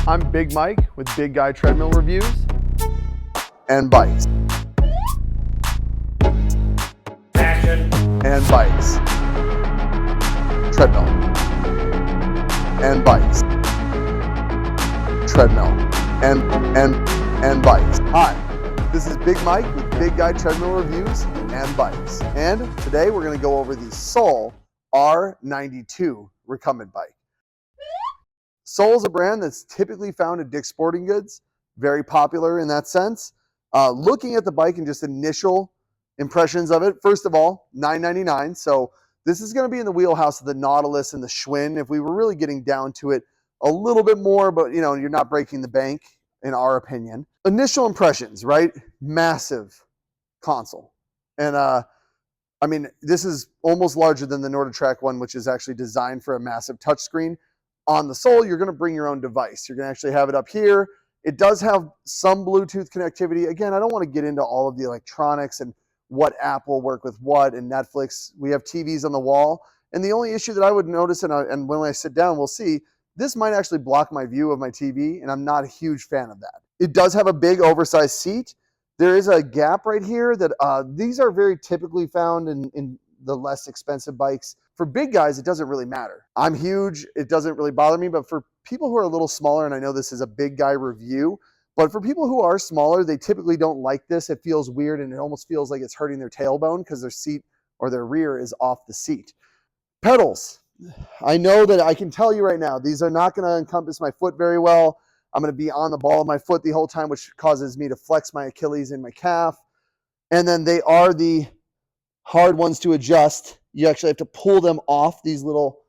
I'm Big Mike with Big Guy Treadmill Reviews and Bikes. Action. And bikes. Treadmill. And bikes. Treadmill. And bikes. Hi, this is Big Mike with Big Guy Treadmill Reviews and Bikes. And today we're going to go over the Sole R92 Recumbent Bike. Sole is a brand that's typically found at Dick's Sporting Goods, very popular in that sense. Looking at the bike and just initial impressions of it, first of all, $9.99. So this is going to be in the wheelhouse of the Nautilus and the Schwinn. If we were really getting down to it a little bit more, but you know, you're not breaking the bank in our opinion. Initial impressions, right? Massive console. And I mean, this is almost larger than the NordicTrack one, which is actually designed for a massive touchscreen. On the Sole, you're going to bring your own device. You're going to actually have it up here. It does have some Bluetooth connectivity. Again, I don't want to get into all of the electronics and what app will work with what and Netflix. We have TVs on the wall. And the only issue that I would notice, and when I sit down, we'll see, this might actually block my view of my TV, and I'm not a huge fan of that. It does have a big oversized seat. There is a gap right here that these are very typically found in the less expensive bikes. For big guys, it doesn't really matter. I'm huge, it doesn't really bother me, but for people who are a little smaller, and I know this is a big guy review, but for people who are smaller, they typically don't like this. It feels weird and it almost feels like it's hurting their tailbone because their seat or their rear is off the seat. Pedals. I know that I can tell you right now, these are not going to encompass my foot very well. I'm going to be on the ball of my foot the whole time, which causes me to flex my Achilles and my calf. And then they are the hard ones to adjust. You actually have to pull them off these little,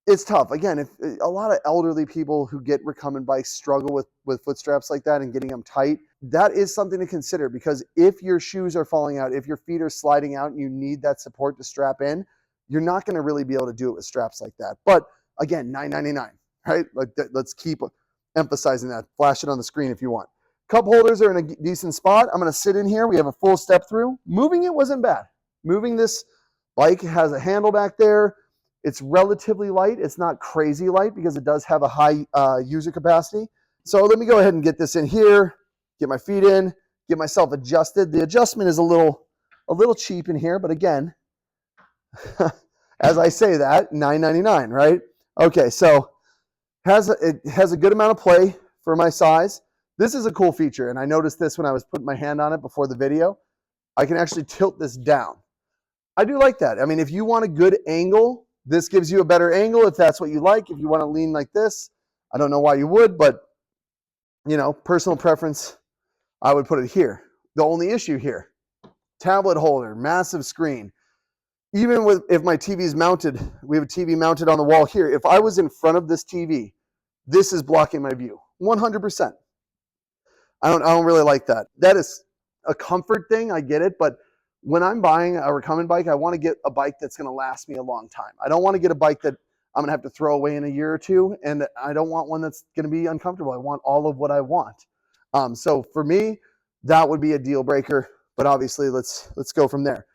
it's tough. Again, if a lot of elderly people who get recumbent bikes struggle with foot straps like that and getting them tight, that is something to consider, because if your shoes are falling out, if your feet are sliding out and you need that support to strap in, you're not going to really be able to do it with straps like that. But again, $9.99, right? Like let's keep emphasizing that. Flash it on the screen if you want. Cup holders are in a decent spot. I'm going to sit in here. We have a full step through. Moving it wasn't bad. Moving this bike has a handle back there. It's relatively light. It's not crazy light because it does have a high user capacity. So let me go ahead and get this in here, get my feet in, get myself adjusted. The adjustment is a little cheap in here, but again, as I say that, $9.99, right? Okay, so it has a good amount of play for my size. This is a cool feature, and I noticed this when I was putting my hand on it before the video. I can actually tilt this down. I do like that. I mean, if you want a good angle, this gives you a better angle if that's what you like. If you want to lean like this, I don't know why you would, but you know, personal preference, I would put it here. The only issue here, tablet holder, massive screen. Even if my TV is mounted, we have a TV mounted on the wall here. If I was in front of this TV, this is blocking my view, 100%. I don't really like that. That is a comfort thing, I get it, but when I'm buying a recumbent bike, I want to get a bike that's going to last me a long time. I don't want to get a bike that I'm going to have to throw away in a year or two, and I don't want one that's going to be uncomfortable. I want all of what I want. So for me, that would be a deal breaker, but obviously let's go from there.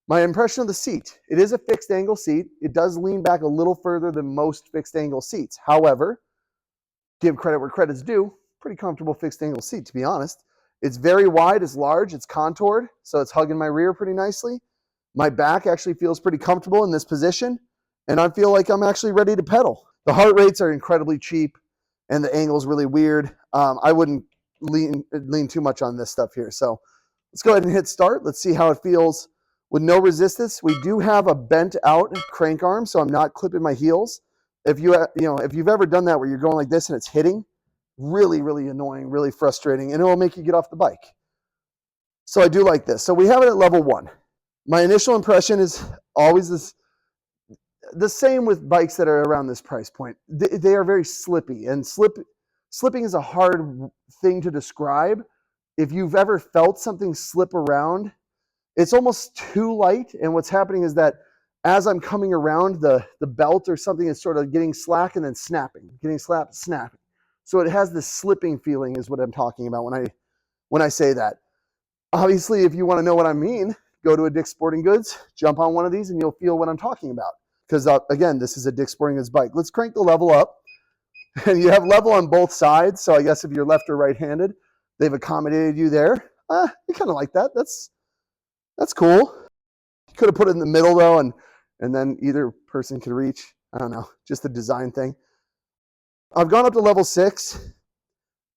My impression of the seat, it is a fixed angle seat. It does lean back a little further than most fixed angle seats. However, give credit where credit's due, pretty comfortable fixed angle seat, to be honest. It's very wide, it's large, it's contoured, so it's hugging my rear pretty nicely. My back actually feels pretty comfortable in this position, and I feel like I'm actually ready to pedal. The heart rates are incredibly cheap, and the angle's really weird. I wouldn't lean too much on this stuff here. So let's go ahead and hit start. Let's see how it feels with no resistance. We do have a bent out crank arm, so I'm not clipping my heels. If you've ever done that where you're going like this and it's hitting, really, really annoying, really frustrating, and it will make you get off the bike. So I do like this. So we have it at level 1. My initial impression is always the same with bikes that are around this price point. They are very slippy, and slipping is a hard thing to describe. If you've ever felt something slip around, it's almost too light, and what's happening is that as I'm coming around, the belt or something is sort of getting slack and then snapping, getting slapped, snapping. So it has this slipping feeling is what I'm talking about when I say that. Obviously, if you want to know what I mean, go to a Dick's Sporting Goods, jump on one of these, and you'll feel what I'm talking about. Because again, this is a Dick's Sporting Goods bike. Let's crank the level up. And you have level on both sides. So I guess if you're left or right-handed, they've accommodated you there. I kind of like that. That's cool. You could have put it in the middle though, and then either person could reach. I don't know, just the design thing. I've gone up to level 6.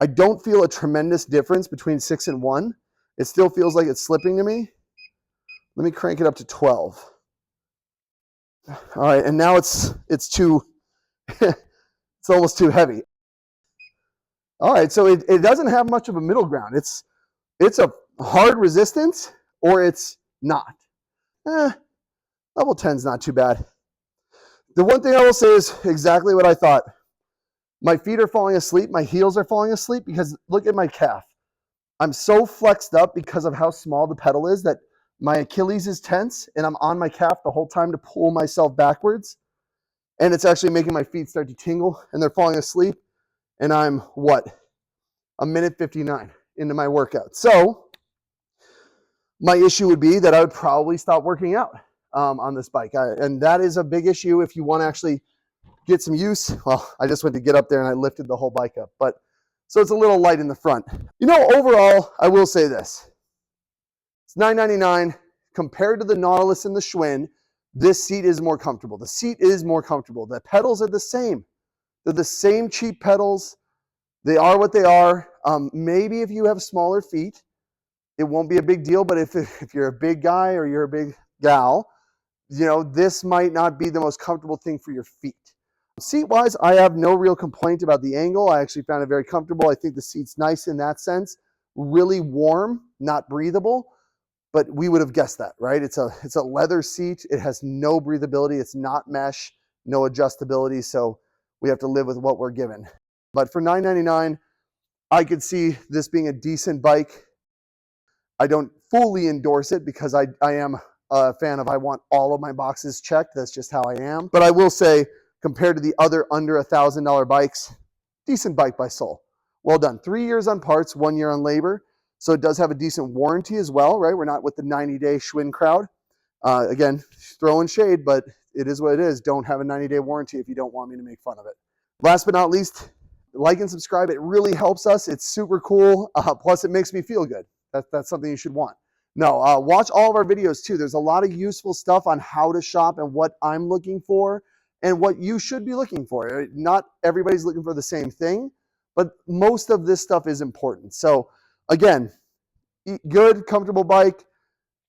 I don't feel a tremendous difference between 6 and 1. It still feels like it's slipping to me. Let me crank it up to 12. All right, and now it's too, it's almost too heavy. All right, so it doesn't have much of a middle ground. It's a hard resistance or it's not. Level 10 is not too bad. The one thing I will say is exactly what I thought. My feet are falling asleep. My heels are falling asleep because look at my calf. I'm so flexed up because of how small the pedal is that my Achilles is tense and I'm on my calf the whole time to pull myself backwards. And it's actually making my feet start to tingle and they're falling asleep. And I'm what? A minute 59 into my workout. So my issue would be that I would probably stop working out on this bike. And that is a big issue if you want to actually get some use. Well, I just went to get up there and I lifted the whole bike up. But so it's a little light in the front. You know, overall, I will say this. It's $9.99 compared to the Nautilus and the Schwinn. This seat is more comfortable. The seat is more comfortable. The pedals are the same. They're the same cheap pedals. They are what they are. Maybe if you have smaller feet, it won't be a big deal. But if you're a big guy or you're a big gal, you know, this might not be the most comfortable thing for your feet. Seat-wise, I have no real complaint about the angle. I actually found it very comfortable. I think the seat's nice in that sense. Really warm, not breathable, but we would have guessed that, right? It's a leather seat. It has no breathability. It's not mesh, no adjustability, so we have to live with what we're given. But for $9.99, I could see this being a decent bike. I don't fully endorse it because I am a fan of I want all of my boxes checked. That's just how I am. But I will say, compared to the other under $1,000 bikes, decent bike by Sole. Well done. 3 years on parts, 1 year on labor. So it does have a decent warranty as well, right? We're not with the 90-day Schwinn crowd. Again, throwing shade, but it is what it is. Don't have a 90-day warranty if you don't want me to make fun of it. Last but not least, like and subscribe. It really helps us. It's super cool. Plus, it makes me feel good. That's something you should want. No, watch all of our videos too. There's a lot of useful stuff on how to shop and what I'm looking for and what you should be looking for. Not everybody's looking for the same thing, but most of this stuff is important. So again, good, comfortable bike,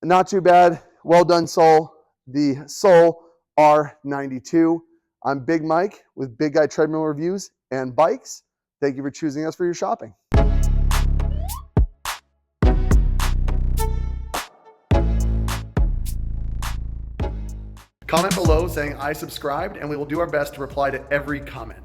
not too bad. Well done, Sole. The Sole R92. I'm Big Mike with Big Guy Treadmill Reviews and Bikes. Thank you for choosing us for your shopping. Comment below saying I subscribed and we will do our best to reply to every comment.